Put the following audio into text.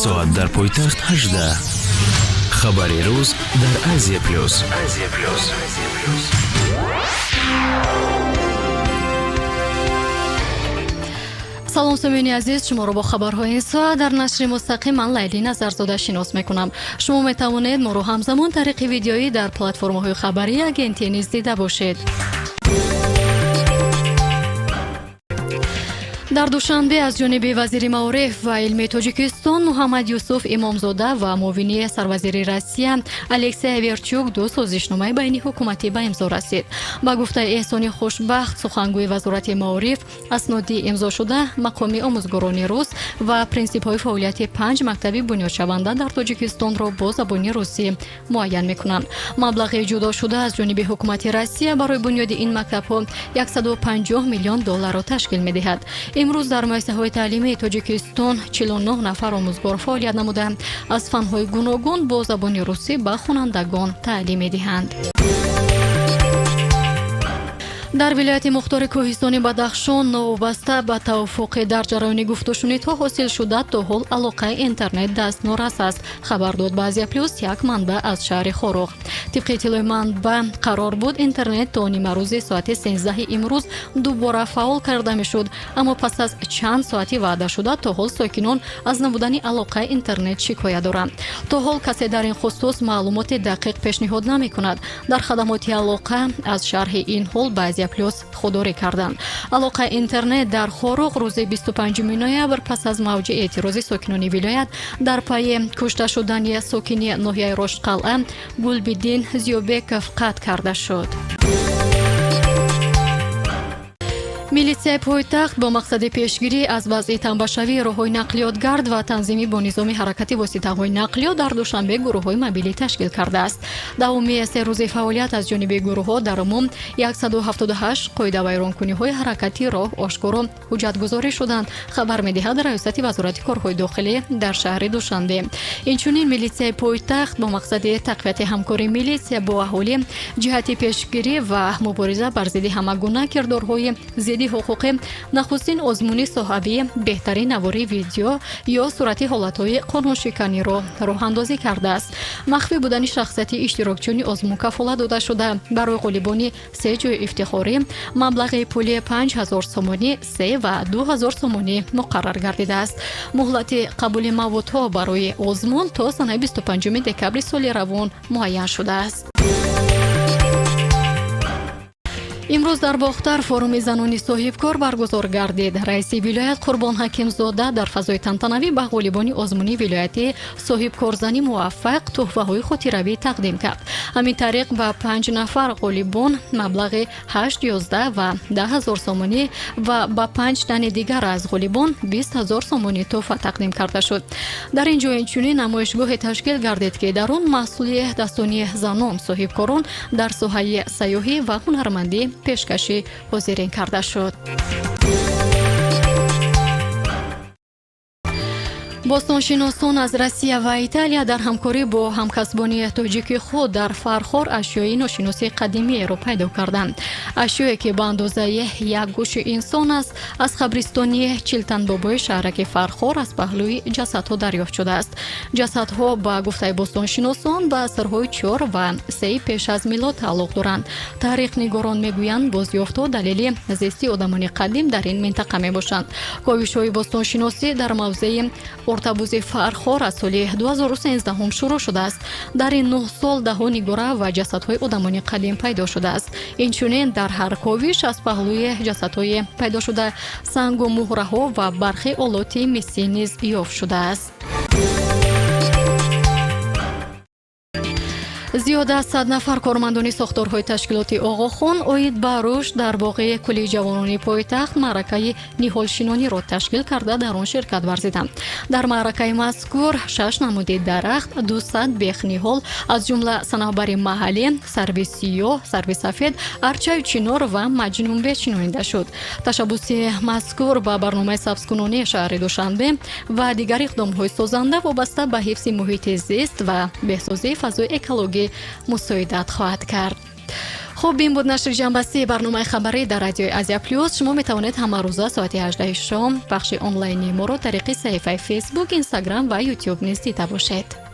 соат дар пойтахт 18. хабари рӯз дар Азия плюс. салом сомиёни азиз, шуморо бо хабарҳои این соат дар нашри мустақим ман Лайли Назарзода шинос мекунам. шумо метавонед моро ҳамзамон тариқи видеоӣ дар платформаҳои хабарии агентии низ дида бошед. дар душанбе аз ҷониби вазири маориф ва илми тоҷикистон Муҳаммад Юсуф Имомзода ва муовини сарвазири Россия Алексей Аверчук ду созишномаи байни ҳукуматӣ ба имзо расид. Ба гуфтаи Эҳсони Хушбахт, сухангӯи вазорати маориф, асноди имзошуда мақоми омӯзгорони рус ва принсипҳои фаъолияти 5 мактаби бунёдшаванда дар Тоҷикистонро бо забони русӣ муайян мекунанд. Маблағи ҷудошуда аз ҷониби ҳукумати Россия барои бунёди ин мактабҳо $150 миллион ташкил медиҳад. имрӯз дар муассисаҳои таълимии Тоҷикистон 49 нафар омӯзгор фаъолият намуда аз фанҳои гуногун бо забони русӣ ба хонандагон таълим медиҳанд. дар вилояти Мухтори Кӯҳистони Бадахшон новобаста ба тавофуқи дар ҷараёни гуфтушунидҳо ҳосил шуда то ҳол алоқаи интернет дастнорас аст, хабар дод ба Азия плюс як манбаъ аз шаҳри Хорох. тибқи иттилои манбаъ қарор буд интернет то нимарӯзи соати 13 имрӯз дубора фаъол карда мешуд, аммо пас аз чанд соати ваъда шуда то ҳол сокинон аз набудани алоқаи интернет шикоят доранд. то ҳол касе дар ин хусус маълумоти дақиқ пешниҳод намекунад. дар хадамоти алоқа аз шарҳи ин ҳол ба Азия плюс худдорӣ карданд. алоқаи интернет дар Хорох рӯзи 25 ноябр пас аз мавҷи эътирози сокинони вилоят дар пайи кушта шудани сокини ноҳияи Рошдқалъа Гулбиддин Зиёбеков қатъ карда шуд. милитсияи пойтахт бо мақсади пешгирӣ аз вазъи танбашавии роҳҳои нақлиётгард ва танзими бо низоми ҳаракати воситаҳои нақлиёт дар душанбе гурӯҳҳои мобилӣ ташкил кардааст. давоми 3 рӯзи фаъолият аз ҷониби гурӯҳҳо дар умум 178 қоидавайронкуниҳои ҳаракати роҳ ошкору ҳуҷҷатгузорӣ шуданд, хабар медиҳад раёсати вазорати корҳои дохилӣ дар шаҳри Душанбе. инчунин милитсияи пойтахт бо мақсади тақвияти ҳамкории милитсия бо аҳолӣ ҷиҳати пешгирӣ ва мубориза бар зидди ҳамагуна кирдорҳои зидди ҳуқуқи нахустин озмуни соҳабӣ, беҳтарин навории видео ё сурати ҳолатҳои қонуншиканиро роҳандозӣ кардааст. махфӣ будани шахсияти иштирокчиёни озмун кафолат дода шуда барои ғолибони 3 ҷойи ифтихорӣ маблағи пули 5000 сомонӣ, 3 ва 2000 сомонӣ муқаррар гардидааст. муҳлати қабули маводҳо барои озмун то санаи 25 декабри соли равон муайян шудааст. имрӯз дар Бохтар форуми занони соҳибкор баргузор гардид. раиси вилоят Қурбон Ҳакимзода дар фазои тантанавӣ ба ғолибони озмуни вилоятӣ соҳибкорзани муваффақ тӯҳфаҳои хотиравӣ тақдим кард. ҳамин тариқ ба 5 нафар ғолибон маблағи 8, 11 ва 10,000 сомонӣ ва ба 5 тани дигар аз ғолибон 20,000 сомонӣ тӯҳфа тақдим карда шуд. дар ин ҷо инчунин намоишгоҳе ташкил гардид ки дар он маҳсули дастонии занон соҳибкорон дар соҳаи сайёҳӣ ва ҳунармандӣ пешкашӣ ҳозирин карда шуд. бостоншиносон аз Россия ва Италия дар ҳамкорӣ бо ҳамкасбони тоҷики худ дар Фархор ашёи ношиноси қадимиеро пайдо карданд. ашёе ки ба андозаи як гӯши инсон аст аз қабристони Чилтанбобои шаҳраки Фархор аз паҳлӯи ҷасадҳо дарёфт шудааст. ҷасадҳо ба гуфтаи бостоншиносон ба асрҳои 4 ва 3 пеш аз милод тааллуқ доранд. таърихнигорон мегӯянд бозёфтҳо далели зисти одамони қадим дар ин минтақа мебошанд. ковишҳои бостоншиносӣ дар мавзеи Ортабузи Фархор аз соли 2013 шурӯъ шудааст. дар ин 9 сол даҳо нигора ва ҷасадҳои одамони қадим пайдо шудааст. инчунин дар ҳар ковиш аз паҳлӯи ҷасадҳои пайдо шуда сангу муҳраҳо ва бархи олоти мисӣ низ ёфт шудааст. زیاد از 100 نفر کارمندان ساختارهای تشکیلاتی آقاخان اوید باروش در باغ کلی جوانان پایتخت معرکه نیهالشینانی را تشکیل کرده در آن شرکت ورزیدند. در معرکه مذکور 6 نموده درخت، 200 بیخ نیهال از جمله صنایع محلی، سرویس سیاه، سرویس سفید، ارچه چینار و مجنون بچینانیده شد. تشبوس مذکور با برنامه سبزکنانی شهر دوشنبه و دیگر اقدام‌های سازنده وابسته به حفظ محیط زیست و بهسازی فضای اکولوژی مساعدت خواهد کرد. خب این بود نشر جنبسته برنامه خبری در رادیو آزیا پلوس. شما می توانید همه روزه ساعت 18 شام بخش آنلاینی ما را طریق صفحه فیسبوک، اینستاگرام و یوتیوب نیز دیده باشید.